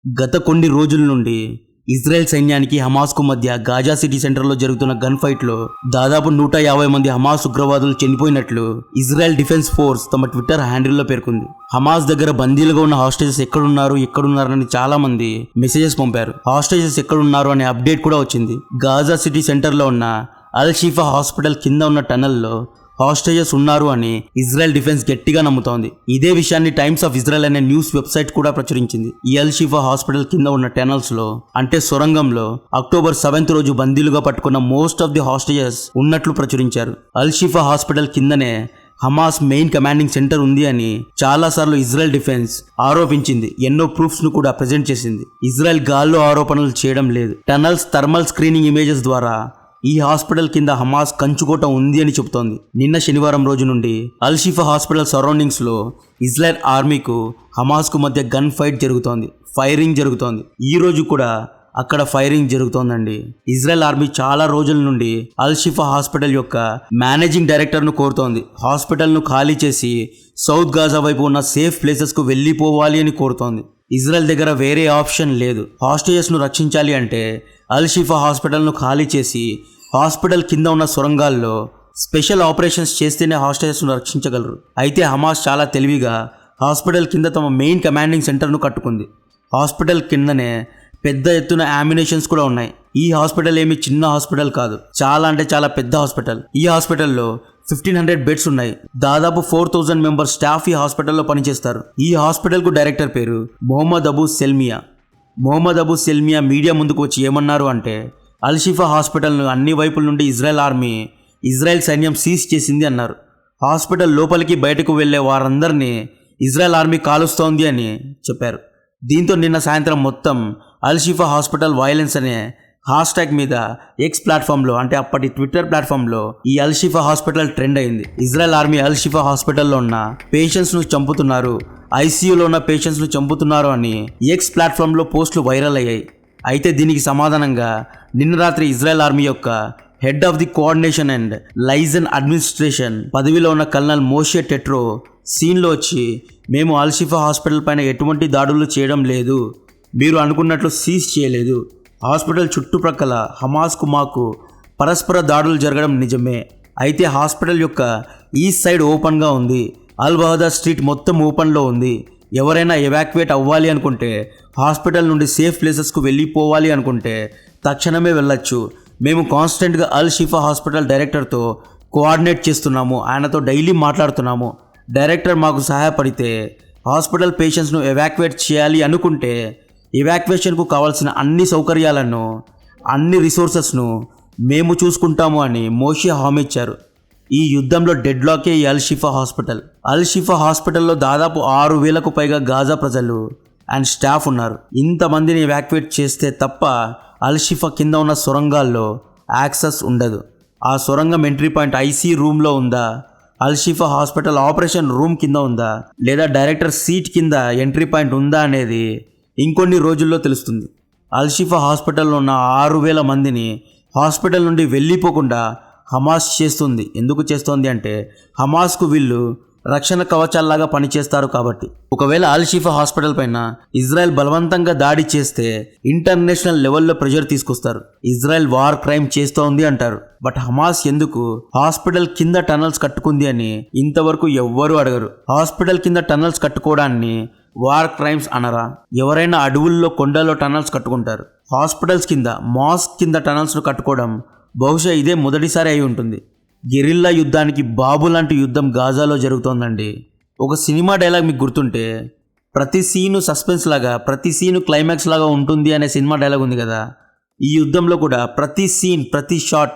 గత కొన్ని రోజుల నుండి ఇజ్రాయెల్ సైన్యానికి హమాస్కు మధ్య గాజా సిటీ సెంటర్లో జరుగుతున్న గన్ ఫైట్లో దాదాపు 150 మంది హమాస్ ఉగ్రవాదులు చనిపోయినట్లు ఇజ్రాయెల్ డిఫెన్స్ ఫోర్స్ తమ ట్విట్టర్ హ్యాండిల్లో పేర్కొంది. హమాస్ దగ్గర బందీలుగా ఉన్న హాస్టేజెస్ ఎక్కడున్నారని చాలా మంది మెసేజెస్ పంపారు. హాస్టేజెస్ ఎక్కడున్నారు అనే అప్డేట్ కూడా వచ్చింది. గాజా సిటీ సెంటర్లో ఉన్న అల్ షిఫా హాస్పిటల్ కింద ఉన్న టనల్లో హాస్టేజెస్ ఉన్నారు అని ఇజ్రాయెల్ డిఫెన్స్ గట్టిగా నమ్ముతోంది. ఇదే విషయాన్ని టైమ్స్ ఆఫ్ ఇజ్రాయెల్ అనే న్యూస్ వెబ్సైట్ కూడా ప్రచురించింది. ఈ అల్ షిఫా హాస్పిటల్ కింద ఉన్న టనల్స్ లో అంటే సొరంగంలో అక్టోబర్ 7th రోజు బందీలుగా పట్టుకున్న మోస్ట్ ఆఫ్ ది హాస్టేజెస్ ఉన్నట్లు ప్రచురించారు. అల్ షిఫా హాస్పిటల్ కిందనే హమాస్ మెయిన్ కమాండింగ్ సెంటర్ ఉంది అని చాలాసార్లు ఇజ్రాయెల్ డిఫెన్స్ ఆరోపించింది. ఎన్నో ప్రూఫ్స్ ను కూడా ప్రెజెంట్ చేసింది. ఇజ్రాయెల్ గాల్లో ఆరోపణలు చేయడం లేదు. టనల్స్ థర్మల్ స్క్రీనింగ్ ఇమేజెస్ ద్వారా ఈ హాస్పిటల్ కింద హమాస్ కంచుకోట ఉంది అని చెబుతోంది. నిన్న శనివారం రోజు నుండి అల్ షిఫా హాస్పిటల్ సరౌండింగ్స్ లో ఇజ్రాయెల్ ఆర్మీకు హమాస్కు మధ్య గన్ ఫైట్ జరుగుతోంది. ఫైరింగ్ జరుగుతోంది. ఈ రోజు కూడా అక్కడ ఫైరింగ్ జరుగుతోందండి. ఇజ్రాయెల్ ఆర్మీ చాలా రోజుల నుండి అల్ షిఫా హాస్పిటల్ యొక్క మేనేజింగ్ డైరెక్టర్ ను కోరుతోంది. హాస్పిటల్ ను ఖాళీ చేసి సౌత్ గాజా వైపు ఉన్న సేఫ్ ప్లేసెస్ కు వెళ్లిపోవాలి అని కోరుతోంది. ఇజ్రాయెల్ దగ్గర వేరే ఆప్షన్ లేదు. హాస్టేజెస్ ను రక్షించాలి అంటే అల్ షిఫా హాస్పిటల్ ను ఖాళీ చేసి హాస్పిటల్ కింద ఉన్న సొరంగాల్లో స్పెషల్ ఆపరేషన్స్ చేస్తేనే హాస్టేజెస్ ను రక్షించగలరు. అయితే హమాస్ చాలా తెలివిగా హాస్పిటల్ కింద తమ మెయిన్ కమాండింగ్ సెంటర్ను కట్టుకుంది. హాస్పిటల్ కిందనే పెద్ద ఎత్తున అమ్యునిషన్స్ కూడా ఉన్నాయి. ఈ హాస్పిటల్ ఏమి చిన్న హాస్పిటల్ కాదు, చాలా అంటే చాలా పెద్ద హాస్పిటల్. ఈ హాస్పిటల్లో 1500 బెడ్స్ ఉన్నాయి. దాదాపు 4000 మెంబర్స్ స్టాఫ్ ఈ హాస్పిటల్లో పనిచేస్తారు. ఈ హాస్పిటల్ కు డైరెక్టర్ పేరు మొహమ్మద్ అబూ సెల్మియా మీడియా ముందుకు వచ్చి ఏమన్నారు అంటే అల్ షిఫా హాస్పిటల్ను అన్ని వైపుల నుండి ఇజ్రాయెల్ సైన్యం సీజ్ చేసింది అన్నారు. హాస్పిటల్ లోపలికి బయటకు వెళ్లే వారందరినీ ఇజ్రాయెల్ ఆర్మీ కాలుస్తోంది అని చెప్పారు. దీంతో నిన్న సాయంత్రం మొత్తం అల్ షిఫా హాస్పిటల్ వైలెన్స్ అనే హ్యాష్ట్యాగ్ మీద ఎక్స్ ప్లాట్ఫామ్లో అంటే అప్పటి ట్విట్టర్ ప్లాట్ఫామ్లో ఈ అల్ షిఫా హాస్పిటల్ ట్రెండ్ అయింది. ఇజ్రాయెల్ ఆర్మీ అల్ షిఫా హాస్పిటల్లో ఉన్న పేషెంట్స్ను చంపుతున్నారు, ఐసీయూలో ఉన్న పేషెంట్స్ను చంపుతున్నారు అని ఎక్స్ ప్లాట్ఫామ్లో పోస్టులు వైరల్ అయ్యాయి. అయితే దీనికి సమాధానంగా నిన్న రాత్రి ఇజ్రాయెల్ ఆర్మీ యొక్క head of the coordination and liaison administration పదవిలో ఉన్న కల్నల్ మోషే టెట్రో సీన్లో వచ్చి మేము అల్ షిఫా హాస్పిటల్ పైన ఎటువంటి దాడులు చేయడం లేదు, మీరు అనుకున్నట్లు సీజ్ చేయలేదు. హాస్పిటల్ చుట్టుప్రక్కల హమాస్కు మాకు పరస్పర దాడులు జరగడం నిజమే. అయితే హాస్పిటల్ యొక్క ఈస్ట్ సైడ్ ఓపెన్గా ఉంది. అల్ బహదా స్ట్రీట్ మొత్తం ఓపెన్లో ఉంది. ఎవరైనా ఎవాక్యువేట్ అవ్వాలి అనుకుంటే హాస్పిటల్ నుండి సేఫ్ ప్లేసెస్కు వెళ్ళిపోవాలి అనుకుంటే తక్షణమే వెళ్ళొచ్చు. మేము కాన్స్టెంట్గా అల్ షిఫా హాస్పిటల్ డైరెక్టర్తో కోఆర్డినేట్ చేస్తున్నాము, ఆయనతో డైలీ మాట్లాడుతున్నాము. డైరెక్టర్ మాకు సహాయపడితే హాస్పిటల్ పేషెంట్స్ను ఎవాక్యువేట్ చేయాలి అనుకుంటే ఎవాక్యువేషన్కు కావాల్సిన అన్ని సౌకర్యాలను అన్ని రిసోర్సెస్ను మేము చూసుకుంటాము అని మోషే హామీ ఇచ్చారు. ఈ యుద్ధంలో డెడ్ లాకే ఈ అల్ షిఫా హాస్పిటల్. అల్ షిఫా హాస్పిటల్లో దాదాపు 6000కు పైగా గాజా ప్రజలు అండ్ స్టాఫ్ ఉన్నారు. ఇంతమందిని ఎవాక్యువేట్ చేస్తే తప్ప అల్ షిఫా కింద ఉన్న సొరంగాల్లో యాక్సెస్ ఉండదు. ఆ సొరంగం ఎంట్రీ పాయింట్ ఐసీ రూమ్లో ఉందా, అల్ షిఫా హాస్పిటల్ ఆపరేషన్ రూమ్ కింద ఉందా, లేదా డైరెక్టర్ సీట్ కింద ఎంట్రీ పాయింట్ ఉందా అనేది ఇంకొన్ని రోజుల్లో తెలుస్తుంది. అల్ షిఫా హాస్పిటల్లో ఉన్న 6000 మందిని హాస్పిటల్ నుండి వెళ్ళిపోకుండా హమాస్ చేస్తుంది. ఎందుకు చేస్తోంది అంటే హమాస్కు వీళ్ళు రక్షణ కవచాల్లాగా పనిచేస్తారు కాబట్టి. ఒకవేళ అల్ షిఫా హాస్పిటల్ పైన ఇజ్రాయెల్ బలవంతంగా దాడి చేస్తే ఇంటర్నేషనల్ లెవెల్లో ప్రెషర్ తీసుకొస్తారు. ఇజ్రాయెల్ వార్ క్రైమ్ చేస్తోంది అంటారు. బట్ హమాస్ ఎందుకు హాస్పిటల్ కింద టనల్స్ కట్టుకుంది అని ఇంతవరకు ఎవ్వరూ అడగరు. హాస్పిటల్ కింద టనల్స్ కట్టుకోవడాన్ని వార్ క్రైమ్స్ అనరా? ఎవరైనా అడవుల్లో కొండల్లో టనల్స్ కట్టుకుంటారు. హాస్పిటల్స్ కింద మాస్క్ కింద టనల్స్ను కట్టుకోవడం బహుశా ఇదే మొదటిసారి అయి ఉంటుంది. గెరిల్లా యుద్ధానికి బాబు లాంటి యుద్ధం గాజాలో జరుగుతోందండి. ఒక సినిమా డైలాగ్ మీకు గుర్తుంటే ప్రతి సీను సస్పెన్స్ లాగా, ప్రతి సీను క్లైమాక్స్ లాగా ఉంటుంది అనే సినిమా డైలాగ్ ఉంది కదా. ఈ యుద్ధంలో కూడా ప్రతి సీన్, ప్రతి షాట్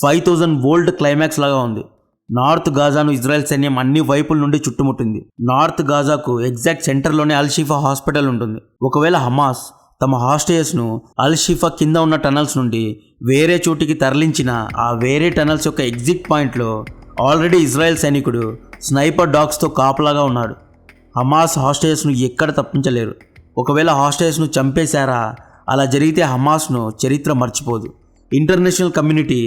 5000 వోల్ట్ క్లైమాక్స్ లాగా ఉంది. నార్త్ గాజాను ఇజ్రాయెల్ సైన్యం అన్ని వైపుల నుండి చుట్టుముట్టింది. నార్త్ గాజాకు ఎగ్జాక్ట్ సెంటర్లోనే అల్ షిఫా హాస్పిటల్ ఉంటుంది. ఒకవేళ హమాస్ తమ హాస్టేజెస్ను అల్ షిఫా కింద ఉన్న టనల్స్ నుండి వేరే చోటికి తరలించిన ఆ వేరే టనల్స్ యొక్క ఎగ్జిట్ పాయింట్లో ఆల్రెడీ ఇజ్రాయెల్ సైనికుడు స్నైపర్ డాగ్స్తో కాపలాగా ఉన్నాడు. హమాస్ హాస్టేజెస్ను ఎక్కడ తప్పించలేరు. ఒకవేళ హాస్టేజెస్ను చంపేశారా, అలా జరిగితే హమాస్ను చరిత్ర మర్చిపోదు. ఇంటర్నేషనల్ కమ్యూనిటీ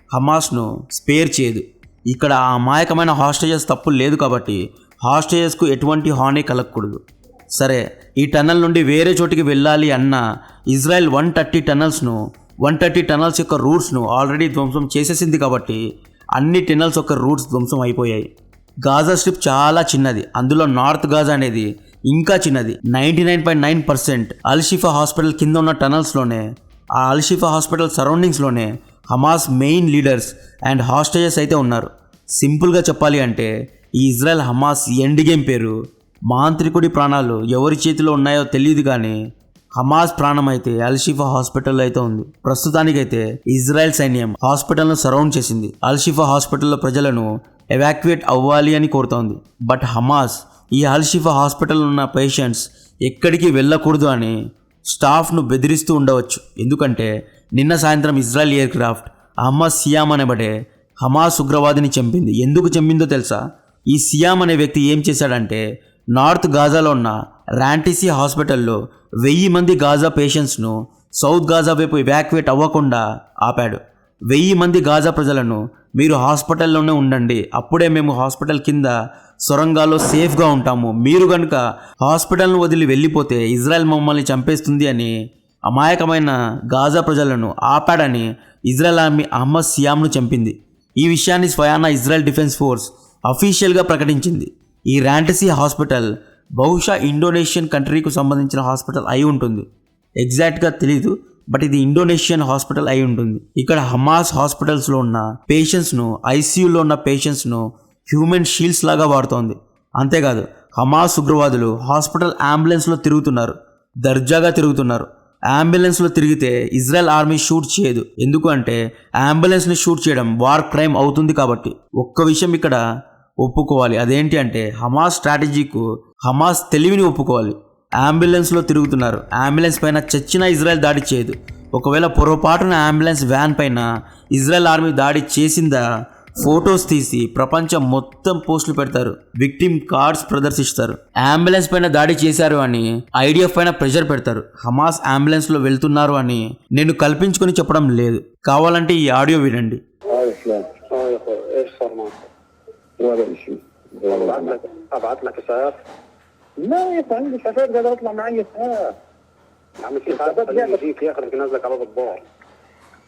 హమాస్ను స్పేర్ చేయదు. ఇక్కడ ఆ అమాయకమైన హాస్టేజెస్ తప్పు లేదు కాబట్టి హాస్టేజెస్కు ఎటువంటి హాని కలగకూడదు. సరే, ఈ టన్నల్ నుండి వేరే చోటికి వెళ్ళాలి అన్న ఇజ్రాయెల్ 130 టన్నల్స్ యొక్క రూట్స్ను ఆల్రెడీ ధ్వంసం చేసేసింది కాబట్టి అన్ని టన్నల్స్ యొక్క రూట్స్ ధ్వంసం అయిపోయాయి. గాజా స్ట్రిప్ చాలా చిన్నది, అందులో నార్త్ గాజా అనేది ఇంకా చిన్నది. 99.9% అల్-షిఫా హాస్పిటల్ కింద ఉన్న టనల్స్లోనే, ఆ అల్-షిఫా హాస్పిటల్ సరౌండింగ్స్లోనే Hamas main leaders and hostages అయితే ఉన్నారు. సింపుల్గా చెప్పాలి అంటే ఈ ఇజ్రాయెల్ హమాస్ ఎండ్ గేమ్ పేరు మాంత్రికుడి ప్రాణాలు ఎవరి చేతిలో ఉన్నాయో తెలియదు, కానీ హమాస్ ప్రాణం అయితే అల్-షిఫా హాస్పిటల్లో అయితే ఉంది. ప్రస్తుతానికైతే ఇజ్రాయెల్ సైన్యం హాస్పిటల్ను సరౌండ్ చేసింది. అల్-షిఫా హాస్పిటల్లో ప్రజలను ఎవాక్యుయేట్ అవ్వాలి అని కోరుతోంది. బట్ హమాస్ ఈ అల్-షిఫా హాస్పిటల్లో ఉన్న పేషెంట్స్ ఎక్కడికి వెళ్ళకూడదు అని స్టాఫ్ను బెదిరిస్తూ ఉండవచ్చు. ఎందుకంటే నిన్న సాయంత్రం Israel aircraft Ahmad Siam అనబడే హమాస్ ఉగ్రవాదిని చంపింది. ఎందుకు చంపిందో తెలుసా? ఈ సియామ్ అనే వ్యక్తి ఏం చేశాడంటే నార్త్ గాజాలో ఉన్న ర్యాంటిసీ హాస్పిటల్లో 1000 మంది గాజా పేషెంట్స్ను సౌత్ గాజా వైపు ఎవాక్యుయేట్ అవ్వకుండా ఆపాడు. 1000 మంది గాజా ప్రజలను మీరు హాస్పిటల్లోనే ఉండండి, అప్పుడే మేము హాస్పిటల్ కింద సొరంగాల్లో సేఫ్గా ఉంటాము, మీరు కనుక హాస్పిటల్ను వదిలి వెళ్ళిపోతే ఇజ్రాయెల్ మమ్మల్ని చంపేస్తుంది అని అమాయకమైన గాజా ప్రజలను ఆపాడని ఇజ్రాయెల్ ఆర్మీ అహ్మద్ సియామ్ను చంపింది. ఈ విషయాన్ని స్వయానా ఇజ్రాయెల్ డిఫెన్స్ ఫోర్స్ అఫీషియల్గా ప్రకటించింది. ఈ ర్యాంటసీ హాస్పిటల్ బహుశా ఇండోనేషియన్ కంట్రీకి సంబంధించిన హాస్పిటల్ అయి ఉంటుంది, ఎగ్జాక్ట్గా తెలీదు, బట్ ఇది ఇండోనేషియన్ హాస్పిటల్ అయి ఉంటుంది. ఇక్కడ హమాస్ హాస్పిటల్స్లో ఉన్న పేషెంట్స్ను, ఐసీయూలో ఉన్న పేషెంట్స్ను హ్యూమన్ షీల్డ్స్ లాగా వాడుతోంది. అంతేకాదు హమాస్ ఉగ్రవాదులు హాస్పిటల్ అంబులెన్స్లో తిరుగుతున్నారు, దర్జాగా తిరుగుతున్నారు. అంబులెన్స్లో తిరిగితే ఇజ్రాయెల్ ఆర్మీ షూట్ చేయదు, ఎందుకు అంటే అంబులెన్స్ని షూట్ చేయడం వార్ క్రైమ్ అవుతుంది. కాబట్టి ఒక్క విషయం ఇక్కడ ఒప్పుకోవాలి, అదేంటి అంటే హమాస్ స్ట్రాటజీకు హమాస్ తెలివిని ఒప్పుకోవాలి. అంబులెన్స్లో తిరుగుతున్నారు, అంబులెన్స్ పైన చచ్చినా ఇజ్రాయెల్ దాడి చేయదు. ఒకవేళ పొరపాటున అంబులెన్స్ వ్యాన్ పైన ఇజ్రాయెల్ ఆర్మీ దాడి చేసిందా ఫొటోస్ తీసి ప్రపంచం మొత్తం పోస్టులు పెడతారు, విక్టిమ్ కార్డ్స్ ప్రదర్శిస్తారు. అంబులెన్స్ పైన దాడి చేశారు అని ఐడిఎఫ్ పైన ప్రెషర్ పెడతారు. హమాస్ అంబులెన్స్లో వెళ్తున్నారు అని నేను కల్పించుకొని చెప్పడం లేదు, కావాలంటే ఈ ఆడియో వినండి. ابعت لك اسعاف. لا يا فندم شفاف ده اطلع معايا اسعاف. يا عم في اسعاف يجيك ياخدك ينزلك على الضباط.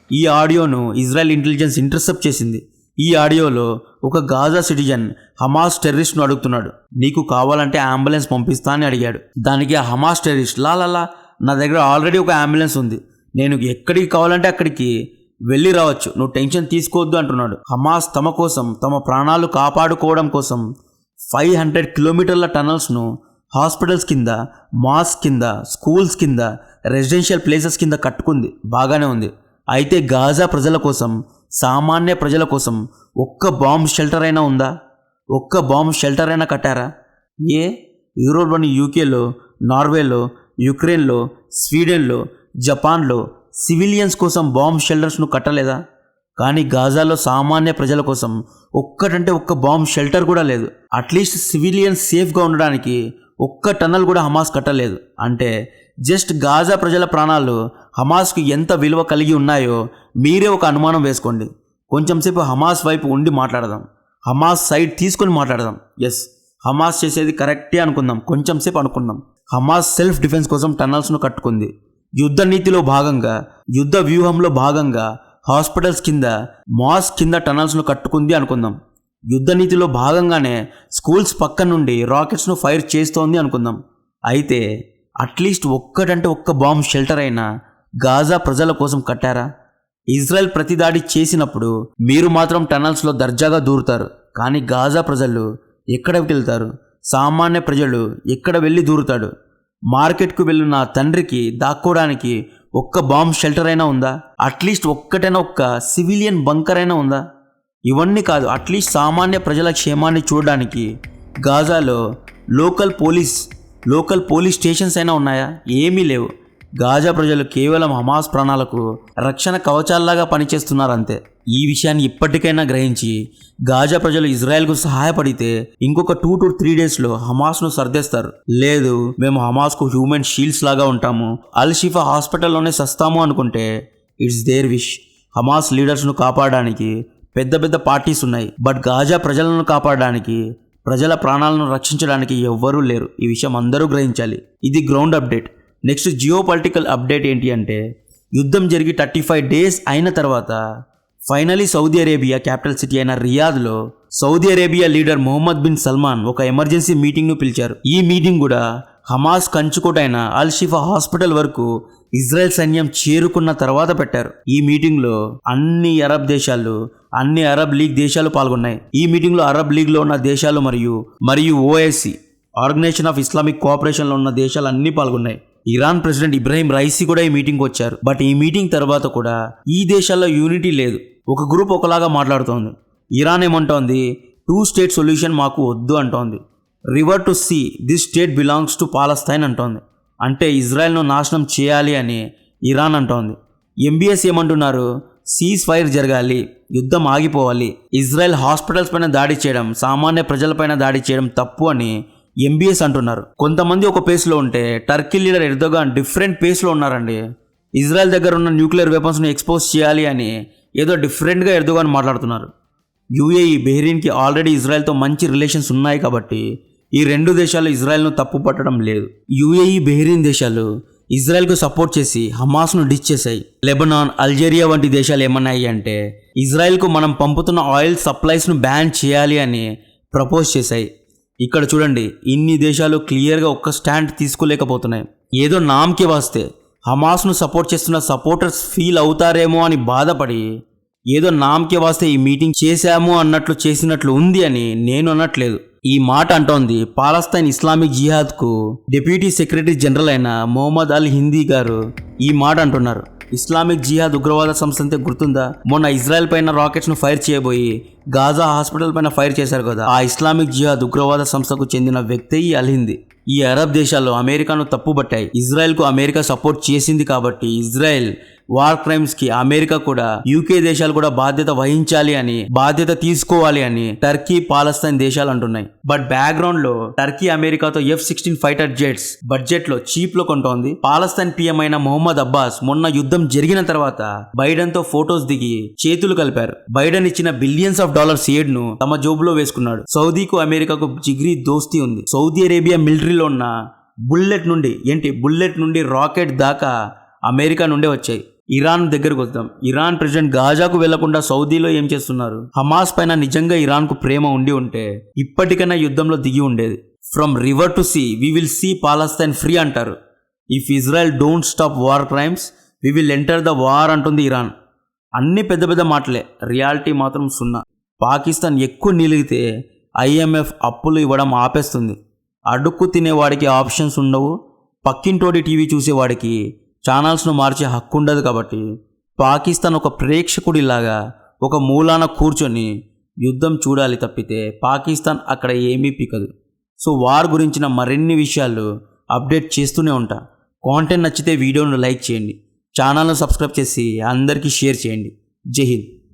ఈ ఆడియోను ఇజ్రాయెల్ ఇంటెలిజెన్స్ ఇంటర్సెప్ట్ చేసింది. ఈ ఆడియోలో ఒక గాజా సిటిజన్ హమాస్ టెర్రరిస్ట్ను అడుగుతున్నాడు, నీకు కావాలంటే అంబులెన్స్ పంపిస్తా అని అడిగాడు. దానికి ఆ హమాస్ టెర్రరిస్ట్ లాలా నా దగ్గర ఆల్రెడీ ఒక అంబులెన్స్ ఉంది, నేను ఎక్కడికి కావాలంటే అక్కడికి వెళ్ళి రావచ్చు, నువ్వు టెన్షన్ తీసుకోవద్దు అంటున్నాడు. హమాస్ తమ కోసం, తమ ప్రాణాలు కాపాడుకోవడం కోసం 500 కిలోమీటర్ల టనల్స్ను హాస్పిటల్స్ కింద, మాస్క్ కింద, స్కూల్స్ కింద, రెసిడెన్షియల్ ప్లేసెస్ కింద కట్టుకుంది, బాగానే ఉంది. అయితే గాజా ప్రజల కోసం, సామాన్య ప్రజల కోసం ఒక్క బాంబ్ షెల్టర్ అయినా ఉందా? ఒక్క బాంబ్ షెల్టర్ అయినా కట్టారా? యూరోప్లోని యూకేలో, నార్వేలో, యుక్రెయిన్లో, స్వీడన్లో, జపాన్లో సివిలియన్స్ కోసం బాంబ్ షెల్టర్స్ను కట్టలేదా? కానీ గాజాలో సామాన్య ప్రజల కోసం ఒక్కటంటే ఒక్క బాంబ్ షెల్టర్ కూడా లేదు. అట్లీస్ట్ సివిలియన్స్ సేఫ్గా ఉండడానికి ఒక్క టన్నల్ కూడా హమాస్ కట్టలేదు. అంటే జస్ట్ గాజా ప్రజల ప్రాణాలు హమాస్కు ఎంత విలువ కలిగి ఉన్నాయో మీరే ఒక అనుమానం వేసుకోండి. కొంచెంసేపు హమాస్ వైపు ఉండి మాట్లాడదాం, హమాస్ సైడ్ తీసుకొని మాట్లాడదాం. ఎస్, హమాస్ చేసేది కరెక్టే అనుకుందాం, కొంచెంసేపు అనుకుందాం. హమాస్ సెల్ఫ్ డిఫెన్స్ కోసం టన్నల్స్ను కట్టుకుంది. యుద్ధ నీతిలో భాగంగా, యుద్ధ వ్యూహంలో భాగంగా హాస్పిటల్స్ కింద, మాస్క్ కింద టనల్స్ను కట్టుకుంది అనుకుందాం. యుద్ధ నీతిలో భాగంగానే స్కూల్స్ పక్క నుండి రాకెట్స్ను ఫైర్ చేస్తోంది అనుకుందాం. అయితే అట్లీస్ట్ ఒక్కటంటే ఒక్క బాంబ్ షెల్టర్ అయినా గాజా ప్రజల కోసం కట్టారా? ఇజ్రాయెల్ ప్రతిదాడి చేసినప్పుడు మీరు మాత్రం టనల్స్లో దర్జాగా దూరుతారు, కానీ గాజా ప్రజలు ఎక్కడికి వెళ్తారు? సామాన్య ప్రజలు ఎక్కడ వెళ్ళి దూరుతాడు? మార్కెట్కు వెళ్ళిన తండ్రికి దాక్కోవడానికి ఒక్క బాంబ్ షెల్టర్ అయినా ఉందా? అట్లీస్ట్ ఒక్కటైనా ఒక్క సివిలియన్ బంకర్ అయినా ఉందా? ఇవన్నీ కాదు, అట్లీస్ట్ సామాన్య ప్రజల క్షేమాన్ని చూడడానికి గాజాలో లోకల్ పోలీస్ స్టేషన్స్ అయినా ఉన్నాయా? ఏమీ లేవు. గాజా ప్రజలు కేవలం హమాస్ ప్రాణాలకు రక్షణ కవచాల్లాగా పనిచేస్తున్నారు అంతే. ఈ విషయాన్ని ఇప్పటికైనా గ్రహించి గాజా ప్రజలు ఇజ్రాయెల్కు సహాయపడితే ఇంకొక 2 to 3 డేస్లో హమాస్ను సర్దేస్తారు. లేదు, మేము హమాస్కు హ్యూమన్ షీల్డ్స్ లాగా ఉంటాము, అల్-షిఫా హాస్పిటల్లోనే సస్తాము అనుకుంటే ఇట్స్ దేర్ విష్. హమాస్ లీడర్స్ను కాపాడడానికి పెద్ద పెద్ద పార్టీస్ ఉన్నాయి, బట్ గాజా ప్రజలను కాపాడడానికి ప్రజల ప్రాణాలను రక్షించడానికి ఎవ్వరూ లేరు. ఈ విషయం అందరూ గ్రహించాలి. ఇది ground update. Next geo political update ఏంటి అంటే, యుద్ధం జరిగి 35 డేస్ అయిన తర్వాత finally Saudi Arabia capital city అయిన రియాద్లో Saudi Arabia leader Mohammed bin Salman ఒక ఎమర్జెన్సీ మీటింగ్ను పిలిచారు. ఈ మీటింగ్ కూడా హమాస్ కంచుకోటైన అల్ షిఫా హాస్పిటల్ వరకు ఇజ్రాయెల్ సైన్యం చేరుకున్న తర్వాత పెట్టారు. ఈ మీటింగ్లో అన్ని అరబ్ లీగ్ దేశాలు పాల్గొన్నాయి. ఈ మీటింగ్లో అరబ్ లీగ్లో ఉన్న దేశాలు మరియు ఓఐసి ఆర్గనైజేషన్ ఆఫ్ ఇస్లామిక్ కోఆపరేషన్లో ఉన్న దేశాలు అన్నీ పాల్గొన్నాయి. ఇరాన్ ప్రెసిడెంట్ ఇబ్రాహీం రైసీ కూడా ఈ మీటింగ్కి వచ్చారు. బట్ ఈ మీటింగ్ తర్వాత కూడా ఈ దేశాల్లో యూనిటీ లేదు. ఒక గ్రూప్ ఒకలాగా మాట్లాడుతోంది. ఇరాన్ ఏమంటోంది, 2 స్టేట్ సొల్యూషన్ మాకు వద్దు అంటోంది. River to sea this state belongs to Palestine అంటోంది. అంటే ఇజ్రాయెల్ను నాశనం చేయాలి అని ఇరాన్ అంటోంది. ఎంబీఎస్ ఏమంటున్నారు, సీజ్ ఫైర్ జరగాలి, యుద్ధం ఆగిపోవాలి, ఇజ్రాయెల్ హాస్పిటల్స్ పైన దాడి చేయడం, సామాన్య ప్రజలపైన దాడి చేయడం తప్పు అని ఎంబీఎస్ అంటున్నారు. కొంతమంది ఒక పేస్లో ఉంటే టర్కీ లీడర్ ఎర్దోగాన్ డిఫరెంట్ పేస్లో ఉన్నారండి. ఇజ్రాయెల్ దగ్గర ఉన్న న్యూక్లియర్ వెపన్స్ను ఎక్స్పోజ్ చేయాలి అని ఏదో డిఫరెంట్గా ఎర్దోగాన్ మాట్లాడుతున్నారు. యూఏఈ బెహ్రీన్కి ఆల్రెడీ ఇజ్రాయెల్తో మంచి రిలేషన్స్ ఉన్నాయి కాబట్టి ఈ 2 దేశాలు ఇజ్రాయెల్ను తప్పు పట్టడం లేదు. యూఏఈ బెహ్రీన్ దేశాలు ఇజ్రాయెల్కు సపోర్ట్ చేసి హమాస్ను డిచ్ చేశాయి. లెబనాన్, అల్జీరియా వంటి దేశాలు ఏమన్నాయి అంటే ఇజ్రాయెల్కు మనం పంపుతున్న ఆయిల్ సప్లైస్ను బ్యాన్ చేయాలి అని ప్రపోజ్ చేశాయి. ఇక్కడ చూడండి, ఇన్ని దేశాలు క్లియర్గా ఒక్క స్టాండ్ తీసుకోలేకపోతున్నాయి. ఏదో నామ్కి వస్తే హమాస్ను సపోర్ట్ చేస్తున్న సపోర్టర్స్ ఫీల్ అవుతారేమో అని బాధపడి ఏదో నామ్కి వస్తే ఈ మీటింగ్ చేశాము అన్నట్లు చేసినట్లు ఉంది అని నేను అనట్లేదు. ఈ మాట అంటోంది పాలస్తైన్ ఇస్లామిక్ జిహాద్కు డిప్యూటీ సెక్రటరీ జనరల్ అయిన మొహమ్మద్ అల్ హిందీ గారు ఈ మాట అంటున్నారు. ఇస్లామిక్ జిహాద్ ఉగ్రవాద సంస్థ అంతే గుర్తుందా? మొన్న ఇజ్రాయెల్ పైన రాకెట్స్ను ఫైర్ చేయబోయి గాజా హాస్పిటల్ పైన ఫైర్ చేశారు కదా, ఆ ఇస్లామిక్ జిహాద్ ఉగ్రవాద సంస్థకు చెందిన వ్యక్తి ఈ అల్ హిందీ. ఈ అరబ్ దేశాల్లో అమెరికాను తప్పుబట్టాయి. ఇజ్రాయెల్కు అమెరికా సపోర్ట్ చేసింది కాబట్టి ఇజ్రాయెల్ వార్ క్రైమ్స్ కి అమెరికా కూడా, యూకే దేశాలు కూడా బాధ్యత వహించాలి అని, బాధ్యత తీసుకోవాలి అని టర్కీ, పాలస్తైన్ దేశాలు అంటున్నాయి. బట్ బ్యాక్గ్రౌండ్ లో టర్కీ అమెరికాతో F-16 ఫైటర్ జెట్స్ బడ్జెట్ లో చీప్ లో కొంటోంది. పాలస్తైన్ పీఎం అయిన మొహమ్మద్ అబ్బాస్ మొన్న యుద్ధం జరిగిన తర్వాత బైడెన్ తో ఫోటోస్ దిగి చేతులు కలిపారు. బైడెన్ ఇచ్చిన బిలియన్స్ ఆఫ్ డాలర్స్ ఎయిడ్ ను తమ జోబులో వేసుకున్నాడు. సౌదీకు అమెరికాకు జిగ్రీ దోస్తీ ఉంది. సౌదీ అరేబియా మిలిటరీలో ఉన్న బుల్లెట్ నుండి రాకెట్ దాకా అమెరికా నుండే వచ్చాయి. ఇరాన్ దగ్గరకు వద్దాం. ఇరాన్ ప్రెసిడెంట్ గాజాకు వెళ్లకుండా సౌదీలో ఏం చేస్తున్నారు? హమాస్ పైన నిజంగా ఇరాన్కు ప్రేమ ఉండి ఉంటే ఇప్పటికైనా యుద్ధంలో దిగి ఉండేది. From river to sea we will see Palestine free అంటారు. If Israel don't stop war crimes we will enter the war అంటుంది ఇరాన్. అన్ని పెద్ద పెద్ద మాటలే, రియాలిటీ మాత్రం సున్నా. పాకిస్తాన్ ఎక్కువ నిలిగితే IMF అప్పులు ఇవ్వడం ఆపేస్తుంది. అడుక్కు తినేవాడికి ఆప్షన్స్ ఉండవు. పక్కింటోడి టీవీ చూసేవాడికి ఛానల్స్ను మార్చే హక్కు ఉండదు. కాబట్టి పాకిస్తాన్ ఒక ప్రేక్షకుడిలాగా ఒక మూలాన కూర్చొని యుద్ధం చూడాలి తప్పితే పాకిస్తాన్ అక్కడ ఏమీ పీకదు. సో వార్ గురించిన మరిన్ని విషయాలు అప్డేట్ చేస్తూనే ఉంటా. కాంటెంట్ నచ్చితే వీడియోను లైక్ చేయండి, ఛానల్ను సబ్స్క్రైబ్ చేసి అందరికీ షేర్ చేయండి. జై హింద్.